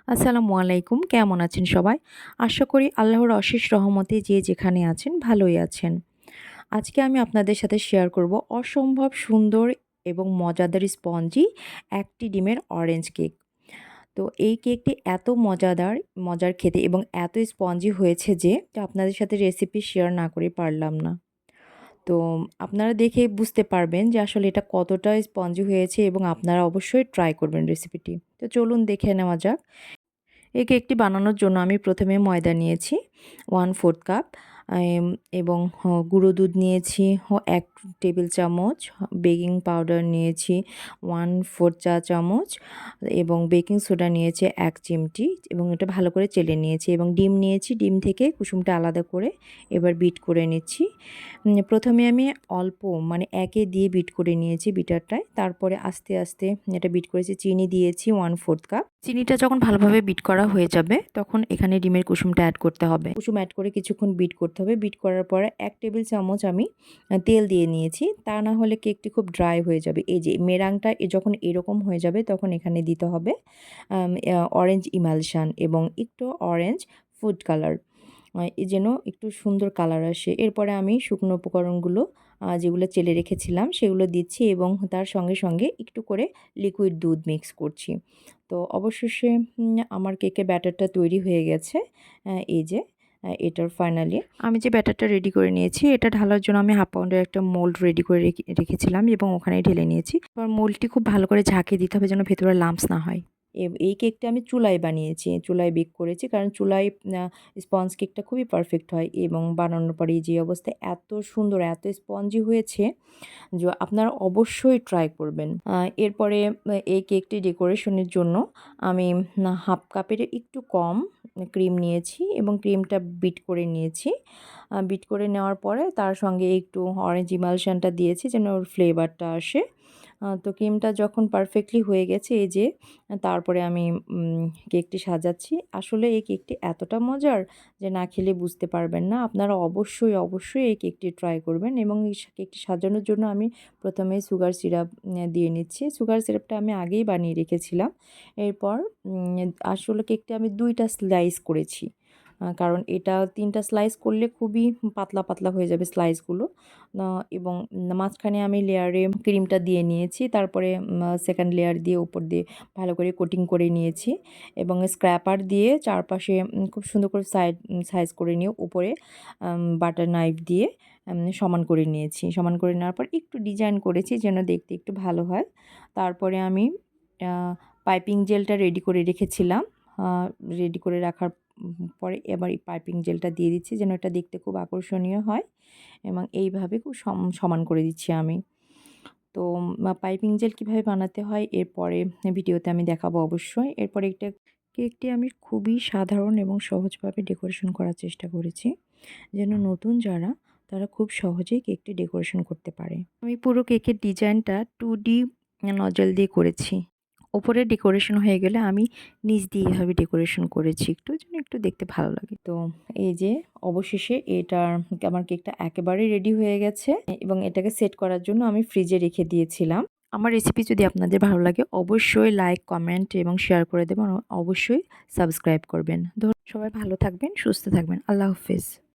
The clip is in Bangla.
আসসালামু আলাইকুম। কেমন আছেন সবাই? আশা করি আল্লাহর অশেষ রহমতে যে যেখানে আছেন ভালোই আছেন। আজকে আমি আপনাদের সাথে শেয়ার করব অসম্ভব সুন্দর এবং মজাদার স্পঞ্জি একটি ডিমের অরেঞ্জ কেক। তো এই কেকটি এত মজার খেতে এবং এত স্পঞ্জি হয়েছে যে আপনাদের সাথে রেসিপি শেয়ার না করে পারলাম না। তো আপনারা দেখে বুঝতে পারবেন যে আসলে এটা কতটা স্পঞ্জি হয়েছে এবং আপনারা অবশ্যই ট্রাই করবেন রেসিপিটি। তো চলুন দেখে নেওয়া যাক। এই কেকটি বানানোর জন্য আমি প্রথমে ময়দা নিয়েছি 1/4 কাপ এম এবং গুঁড়ো দুধ নিয়েছি ১ টেবিল চামচ, বেকিং পাউডার নিয়েছি 1/4 চা চামচ এবং বেকিং সোডা নিয়েছি ১ চিমটি এবং এটা ভালো করে চেলে নিয়েছি এবং ডিম নিয়েছি। ডিম থেকে কুসুমটা আলাদা করে এবার বিট করে নিচ্ছি। প্রথমে আমি অল্প মানে একে দিয়ে বিট করে নিয়েছি বিটারটায়। তারপরে আস্তে, আস্তে এটা বিট করেছি। চিনি দিয়েছি 1/4 কাপ। চিনিটা যখন ভালোভাবে বিট করা হয়ে যাবে তখন এখানে ডিমের কুসুমটা অ্যাড করতে হবে। কুসুম অ্যাড করে কিছুক্ষণ বিট করতে হবে। বিট করার পরে ১ টেবিল চামচ আমি তেল দিয়ে নিয়েছি। তা না হলে কেকটি খুব ড্রাই হয়ে যাবে। এই যে মেরাংটা যখন এরকম হয়ে যাবে তখন এখানে দিতে হবে অরেঞ্জ ইমালশন এবং একটু অরেঞ্জ ফুড কালার। এই যেন একটু সুন্দর কালার আসে। এরপরে আমি শুকনো উপকরণগুলো যেগুলো চেলে রেখেছিলাম সেগুলো দিচ্ছি এবং তার সঙ্গে, সঙ্গে একটু করে লিকুইড দুধ মিক্স করছি। তো অবশেষে আমার কেকের ব্যাটারটা তৈরি হয়ে গেছে। এই যে এটার ফাইনালি আমি যে ব্যাটারটা রেডি করে নিয়েছি এটা ঢালার জন্য আমি 1/2 পাউন্ডের একটা মোল্ড রেডি করে রেখেছিলাম এবং ওখানেই ঢেলে নিয়েছি। এবার মোল্ডটি খুব ভালো করে ঝাঁকিয়ে দিতে হবে যেন ভেতরে লাম্পস না হয়। এই কেকটা আমি চুলায় বানিয়েছি। চুলায় বেক করেছি কারণ চুলায় স্পঞ্জ কেকটা খুবই পারফেক্ট হয় এবং বানানোর পরে এই যে অবস্থায় এত সুন্দর, এত স্পঞ্জি হয়েছে যে আপনারা অবশ্যই ট্রাই করবেন। এরপরে এই কেকটি ডেকোরেশনের জন্য আমি 1/2 কাপের একটু কম ক্রিম নিয়েছি এবং ক্রিমটা বিট করে নিয়েছি। বিট করে নেওয়ার পরে তার সঙ্গে একটু অরেঞ্জ ইমালশনটা দিয়েছি যেন ওর ফ্লেভারটা আসে। তো ক্রিমটা যখন পারফেক্টলি হয়ে গেছে এই যে তারপরে আমি কেকটি সাজাচ্ছি। আসলে এই কেকটি এতটা মজার যে না খেলে বুঝতে পারবেন না। আপনারা অবশ্যই, অবশ্যই এই কেকটি ট্রাই করবেন এবং এই কেকটি সাজানোর জন্য আমি প্রথমে সুগার সিরাপ দিয়ে নিচ্ছি। সুগার সিরাপটা আমি আগেই বানিয়ে রেখেছিলাম। এরপর আসলে কেকটা আমি ২ টা স্লাইস করেছি। কারণ এটা ৩ টা স্লাইস করলে খুবই পাতলা, পাতলা হয়ে যাবে স্লাইসগুলো। এবং মাঝখানে আমি লেয়ারে ক্রিমটা দিয়ে নিয়েছি। তারপরে 2nd লেয়ার দিয়ে উপর দিয়ে ভালো করে কোটিং করে নিয়েছি এবং স্ক্র্যাপার দিয়ে চারপাশে খুব সুন্দর করে সাইজ করে নিয়ে উপরে বাটার নাইফ দিয়ে সমান করে নিয়েছি। সমান করে নেওয়ার পর একটু ডিজাইন করেছি যেন দেখতে একটু ভালো হয়। তারপরে আমি আ পাইপিং জেলটা রেডি করে রেখেছিলাম। আ রেডি করে রাখার পরে এবার এই পাইপিং জেলটা দিয়ে দিচ্ছি যেন এটা দেখতে খুব আকর্ষণীয় হয় এবং এইভাবে খুব সমান করে দিচ্ছি আমি। তো পাইপিং জেল কীভাবে বানাতে হয় এরপরে ভিডিওতে আমি দেখাবো অবশ্যই। এরপরে একটা কেকটি আমি খুবই সাধারণ এবং সহজভাবে ডেকোরেশন করার চেষ্টা করেছি যেন নতুন যারা তারা খুব সহজেই কেকটি ডেকোরেশন করতে পারে। আমি পুরো কেকের ডিজাইনটা 2D নজল দিয়ে করেছি। ওপরে ডেকোরেশন হয়ে গেলে আমি নিচ দিয়ে এভাবে ডেকোরেশন করেছি একটু যেন একটু দেখতে ভালো লাগে। তো এই যে অবশেষে আমার কেকটা একেবারেই রেডি হয়ে গেছে এবং এটাকে সেট করার জন্য আমি ফ্রিজে রেখে দিয়েছিলাম। আমার রেসিপি যদি আপনাদের ভালো লাগে অবশ্যই লাইক, কমেন্ট এবং শেয়ার করে দেবেন। অবশ্যই সাবস্ক্রাইব করবেন। সবাই ভালো থাকবেন, সুস্থ থাকবেন। আল্লাহ হাফেজ।